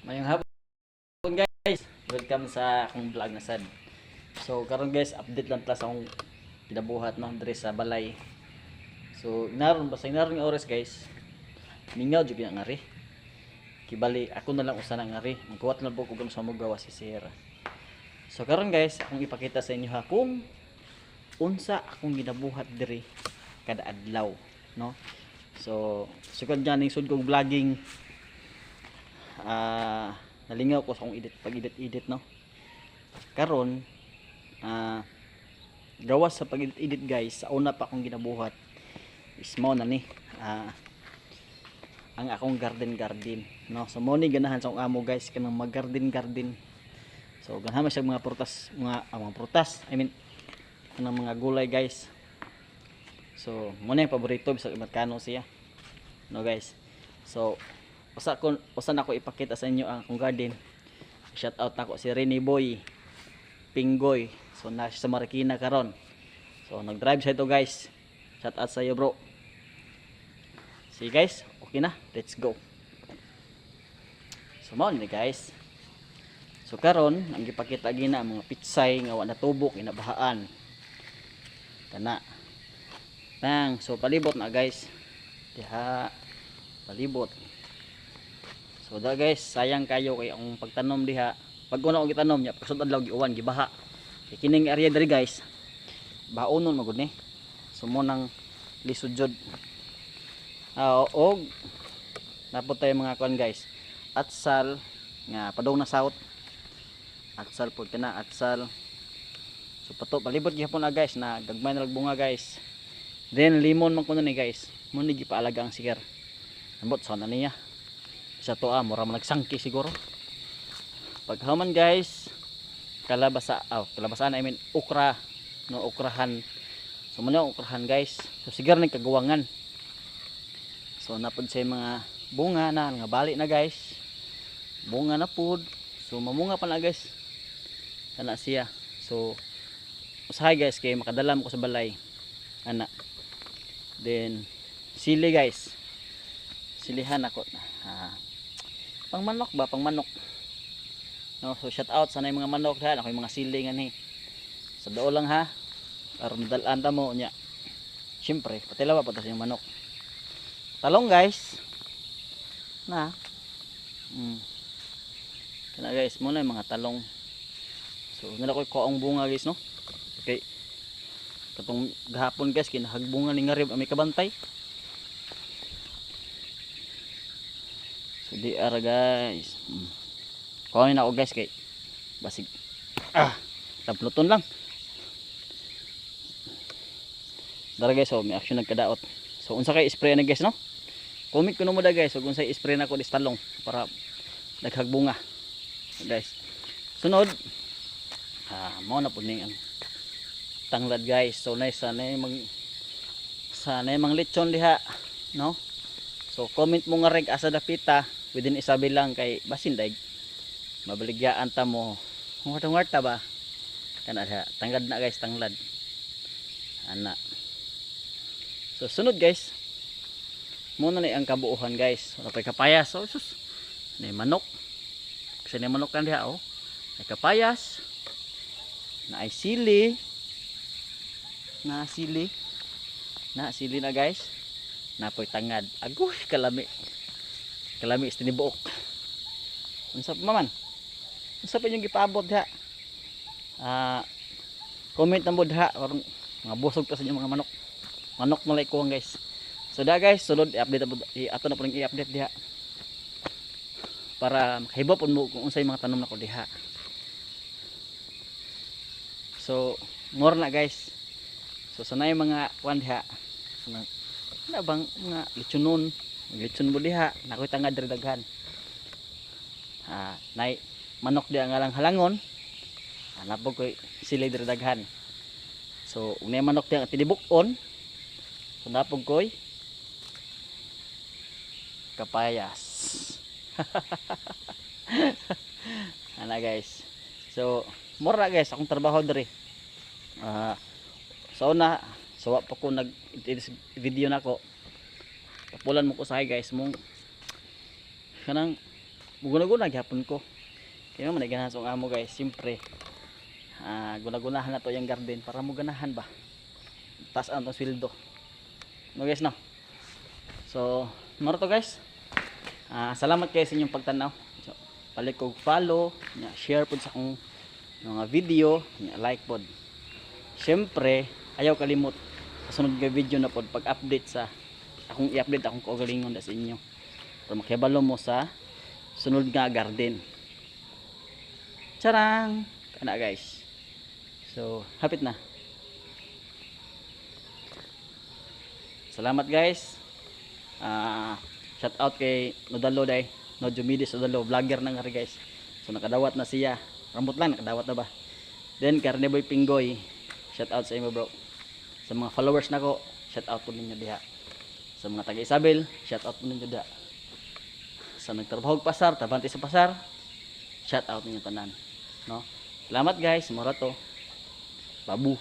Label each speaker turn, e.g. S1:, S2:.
S1: Mayong hapon guys. Welcome sa akong vlog na sad. So karon guys, update lang plus akong kinabuhat no diri sa balay. So inaron basta inaron nga oras guys. Mingaw jud nga ngari. Kibali ako na lang usa na ngari. Magkuwat na po ko sa magawa si Sierra. So karon guys, akong ipakita sa inyo ha kung unsa akong ginabuhat diri kada adlaw, no? So sukad ning sud kong vlogging nalingaw ko sa akong pag-edit no. Karon gawas sa pag-edit guys, sa una pa akong ginabuhat is mao na ni ang akong garden no. So mo ni ganahan sa akong amo guys kanang mag-garden. So ganahan man siya mga prutas, mga prutas. I mean kanang mga gulay guys. So mo na yung paborito bisag magkano siya. No guys. So usa na ko ipakita sa inyo ang akong garden. Shout out nako si Rene Boy Pinggoy. So na sa Marikina karon. So nag-drive siya ito guys. Shout out sa iyo bro. See guys, okay na. Let's go. So mao ni guys. So karon ang gipakita gina mga pitsay nga wa natubok inabahaan. Kana. Tang, so palibot na guys. Diha palibot. So da guys, sayang kayo kay ang pagtanom diha. Pag una ko gitanom nya, pagsunod adlaw giuwan gibaha. Kay kining area diri guys, baonon magud ni. So mo nang lisod jud. Og napod tayo mga kuan guys. Atsal nga padong na south. Atsal pud kana atsal. So pato palibot gihapon na guys na gagmay na bunga guys. Then limon man kuno ni guys. Mo ni gipaalaga ang sigar. Ambot sa na niya. Sa to mura man nagsangki siguro. Paghaman guys, kalabasan I mean okra, no okrahan. So mo na okrahan guys. So sigar ning kagawangan. So napod say mga bunga na nga bali na guys. Bunga na pud. So mamunga pa na guys. Kana siya. So usahay guys kay makadala mo ko sa balay. Ana. Then sili guys. Silihan ako na. Pang manok ba? Pang manok. No, so shout out sa mga manok ha. Ako yung mga sili nga ni. Sa dao lang ha. Aron dalan ta mo nya. Syempre, patilawa pa ta sa manok. Talong guys. Na. Kana guys, mo na yung mga talong. So, nila ko ang bunga guys no. Okay. Katong gahapon guys kinahagbunga ni ngarib ami kabantay. So di ara guys. Kuhanin ako guys kay basig tabluton lang. Dara guys so may action nagkadaot. So unsa kay spray na guys no? Comment kuno mo da guys ug unsa spray nako dis talong para naghagbunga. Guys. Sunod mao na pud ning tanglad guys. So nice sana mang lechon diha no. So comment mo nga reg asa dapita within isabi lang kay basin daig mabaligyan ta mo ngwarta ba kana diha tanglad na guys tanglad ana. So sunod guys muna ni ang kabuuhan guys. Wala pa kapayas. So sus ni manok kasi ni manok kan diha oh. May kapayas na ay sili na sili na guys. Napoy tangad. Agoy kalami istinibuok. Unsa pa man? Unsa pa yung gipaabot diha? Comment na mo diha aron mga busog ta sa inyo mga manok. Manok malay ko guys. So da guys, sulod i-update ato na po i-update diha. Para makahibop mo kung unsay mga tanom nako diha. So, more na guys. So sanay mga kuan diha. Na bang mga lechon mo diha nakoy tangad diri daghan. Nay manok diha nga lang halangon. Napog koy sili diri daghan. So unay manok diha tinibuk-on. So napog koy kapayas. Ana guys. So more na guys akong trabaho diri. So na wa pa ko nag video nako. Papulan mo ko sa guys mong kanang Guna-guna gyapon ko. Kaya man ganahan sa amo guys, siyempre. Guna-gunahan na to yung garden para mo ganahan ba. Taas ang sweldo. No guys no. So, maro to guys. Salamat kayo sa inyong pagtanaw. So, balik ko follow, share pod sa akong mga video, like pod. Siyempre, ayaw kalimot sa sunod nga video na pod pag-update sa akong i-update akong kaugalingon sa inyo. Para makibalo mo sa sunod nga garden. Charang! Kana guys. So, hapit na. Salamat guys. Shout out kay Nodalo day. Nodjumidis Nodalo, vlogger na nga rin guys. So nakadawat na siya. Rambut lang nakadawat na ba. Then Carneboy Pinggoy. Shout out sa imo bro. Sa mga followers nako, shout out po ninyo diha. Sa mga taga Isabel, shout out po ninyo diha. Sa nagtrabaho pasar, tabante sa pasar, shout out ninyo tanan. No? Salamat guys, mura to. Babu.